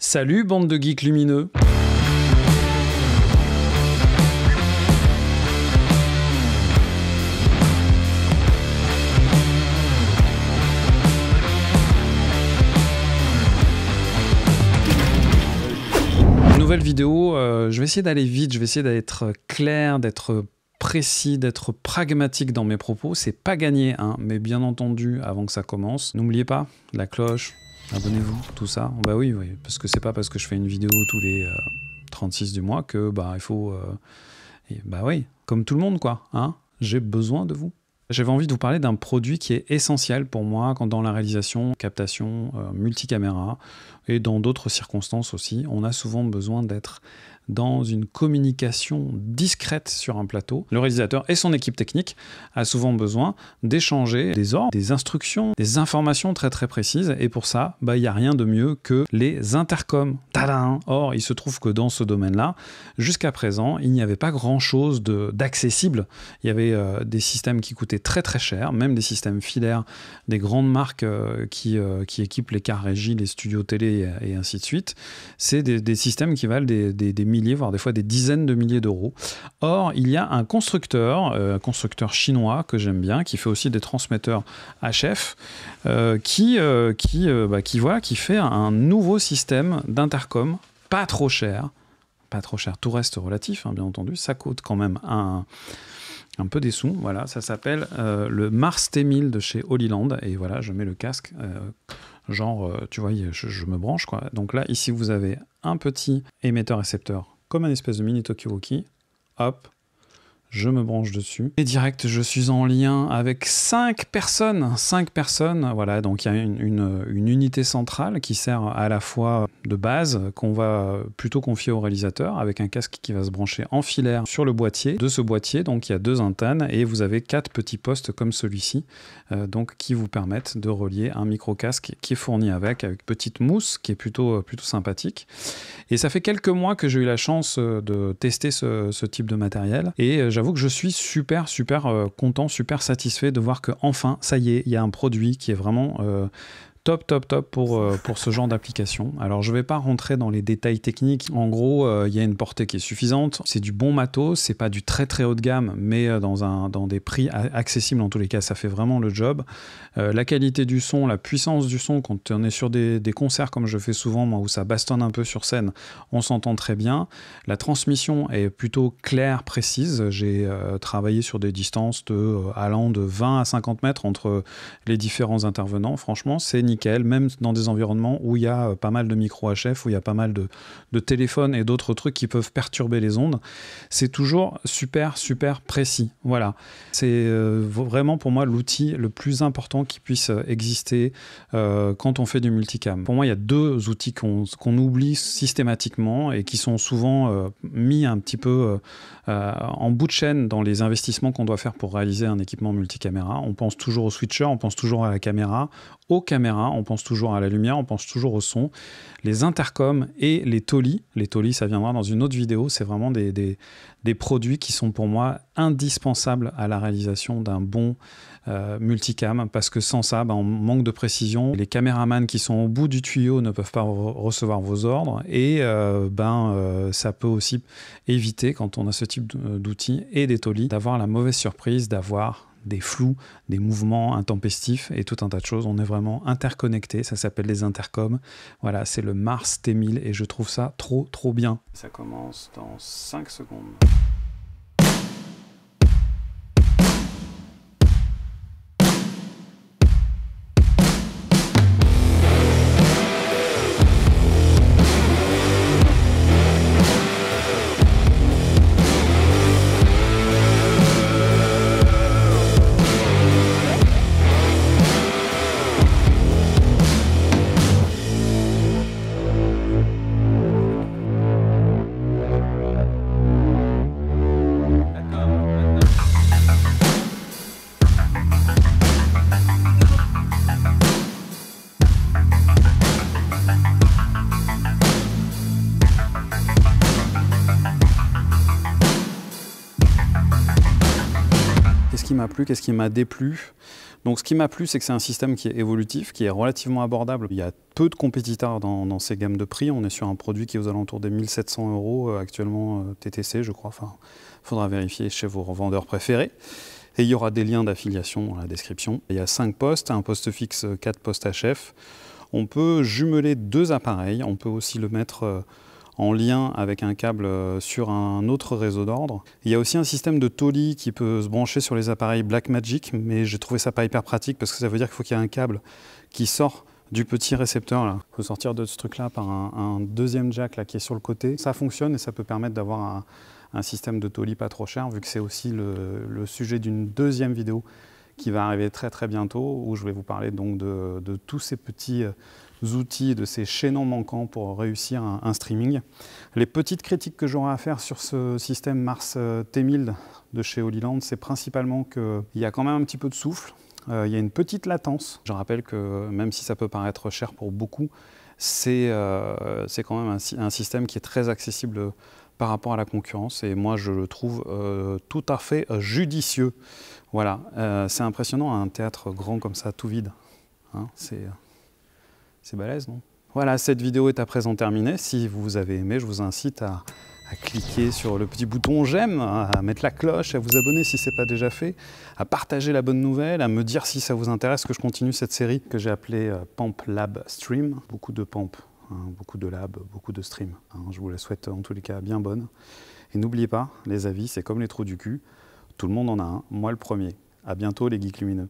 Salut bande de geeks lumineux. Nouvelle vidéo, je vais essayer d'aller vite, je vais essayer d'être clair, d'être précis, d'être pragmatique dans mes propos. C'est pas gagné, hein, mais bien entendu, avant que ça commence, n'oubliez pas la cloche, abonnez-vous, tout ça. Bah oui, parce que c'est pas parce que je fais une vidéo tous les 36 du mois que il faut... bah oui, comme tout le monde quoi, hein, j'ai besoin de vous. J'avais envie de vous parler d'un produit qui est essentiel pour moi quand dans la réalisation, captation, multicaméra et dans d'autres circonstances aussi. On a souvent besoin d'être dans une communication discrète sur un plateau. Le réalisateur et son équipe technique a souvent besoin d'échanger des ordres, des instructions, des informations très très précises. Et pour ça, il n'y a rien de mieux que les intercoms. Tadam! Or, il se trouve que dans ce domaine-là, jusqu'à présent, il n'y avait pas grand-chose d'accessible. Il y avait des systèmes qui coûtaient très très cher, même des systèmes filaires, des grandes marques qui équipent les cars régies, les studios télé et ainsi de suite. C'est des systèmes qui valent des milliers, voire des fois des dizaines de milliers d'euros. Or, il y a un constructeur chinois que j'aime bien, qui fait aussi des transmetteurs HF, qui fait un nouveau système d'intercom, pas trop cher, tout reste relatif, hein, bien entendu, ça coûte quand même un peu des sous, voilà, ça s'appelle le Mars T1000 de chez Holyland, et voilà, je mets le casque, tu vois, je me branche, quoi. Donc là, ici, vous avez un petit émetteur-récepteur, comme un espèce de mini Tokiwoki, hop, je me branche dessus. Et direct, je suis en lien avec 5 personnes, voilà, donc il y a une unité centrale qui sert à la fois de base, qu'on va plutôt confier au réalisateur, avec un casque qui va se brancher en filaire sur le boîtier. De ce boîtier, donc il y a 2 antennes, et vous avez 4 petits postes comme celui-ci, donc qui vous permettent de relier un micro-casque qui est fourni avec petite mousse, qui est plutôt sympathique. Et ça fait quelques mois que j'ai eu la chance de tester ce type de matériel, et j'avoue que je suis super content, super satisfait de voir que enfin, ça y est, il y a un produit qui est vraiment top pour ce genre d'application. Alors je vais pas rentrer dans les détails techniques. En gros, il y a une portée qui est suffisante. C'est du bon matos, c'est pas du très haut de gamme, mais dans des prix accessibles en tous les cas, ça fait vraiment le job. La qualité du son, la puissance du son, quand on est sur des concerts comme je fais souvent, moi, où ça bastonne un peu sur scène, on s'entend très bien. La transmission est plutôt claire, précise. J'ai travaillé sur des distances allant de 20 à 50 mètres entre les différents intervenants. Franchement, c'est nickel, même dans des environnements où il y a pas mal de micro HF, où il y a pas mal de téléphones et d'autres trucs qui peuvent perturber les ondes. C'est toujours super précis. Voilà. C'est vraiment pour moi l'outil le plus important qui puisse exister quand on fait du multicam. Pour moi, il y a 2 outils qu'on oublie systématiquement et qui sont souvent mis un petit peu en bout de chaîne dans les investissements qu'on doit faire pour réaliser un équipement multicaméra. On pense toujours au switcher, on pense toujours à la caméra, aux caméras, on pense toujours à la lumière, on pense toujours au son. Les intercoms et les Tolly. Les Tolly, ça viendra dans une autre vidéo. C'est vraiment des produits qui sont pour moi indispensables à la réalisation d'un bon multicam, parce que sans ça, on manque de précision. Les caméramans qui sont au bout du tuyau ne peuvent pas recevoir vos ordres, et ça peut aussi éviter, quand on a ce type d'outils et des Tolly, d'avoir la mauvaise surprise d'avoir des flous, des mouvements intempestifs et tout un tas de choses. On est vraiment interconnectés, ça s'appelle les intercoms. Voilà, c'est le Mars T1000 et je trouve ça trop bien. Ça commence dans 5 secondes. Qu'est-ce qui m'a plu, qu'est-ce qui m'a déplu? Donc ce qui m'a plu, c'est que c'est un système qui est évolutif, qui est relativement abordable. Il y a peu de compétiteurs dans ces gammes de prix. On est sur un produit qui est aux alentours des 1700 € actuellement TTC, je crois. Enfin, il faudra vérifier chez vos revendeurs préférés. Et il y aura des liens d'affiliation dans la description. Il y a 5 postes, un poste fixe, 4 postes HF. On peut jumeler 2 appareils. On peut aussi le mettre en lien avec un câble sur un autre réseau d'ordre. Il y a aussi un système de Tolly qui peut se brancher sur les appareils Blackmagic, mais j'ai trouvé ça pas hyper pratique parce que ça veut dire qu'il faut qu'il y ait un câble qui sort du petit récepteur là. Il faut sortir de ce truc là par un deuxième jack là, qui est sur le côté. Ça fonctionne et ça peut permettre d'avoir un système de Tolly pas trop cher, vu que c'est aussi le sujet d'une deuxième vidéo qui va arriver très très bientôt, où je vais vous parler donc de tous ces petits outils, de ces chaînons manquants pour réussir un streaming. Les petites critiques que j'aurai à faire sur ce système Mars T1000 de chez Holyland, c'est principalement qu'il y a quand même un petit peu de souffle, il y a une petite latence. Je rappelle que même si ça peut paraître cher pour beaucoup, c'est quand même un système qui est très accessible par rapport à la concurrence, et moi je le trouve tout à fait judicieux. Voilà, c'est impressionnant, un théâtre grand comme ça, tout vide. Hein, c'est balèze, non? Voilà, cette vidéo est à présent terminée. Si vous avez aimé, je vous incite à cliquer sur le petit bouton j'aime, à mettre la cloche, à vous abonner si ce n'est pas déjà fait, à partager la bonne nouvelle, à me dire si ça vous intéresse que je continue cette série que j'ai appelée Pamp Lab Stream. Beaucoup de pamp, hein, beaucoup de lab, beaucoup de stream. Hein, je vous la souhaite en tous les cas bien bonne. Et n'oubliez pas, les avis, c'est comme les trous du cul. Tout le monde en a un, moi le premier. À bientôt les geeks lumineux.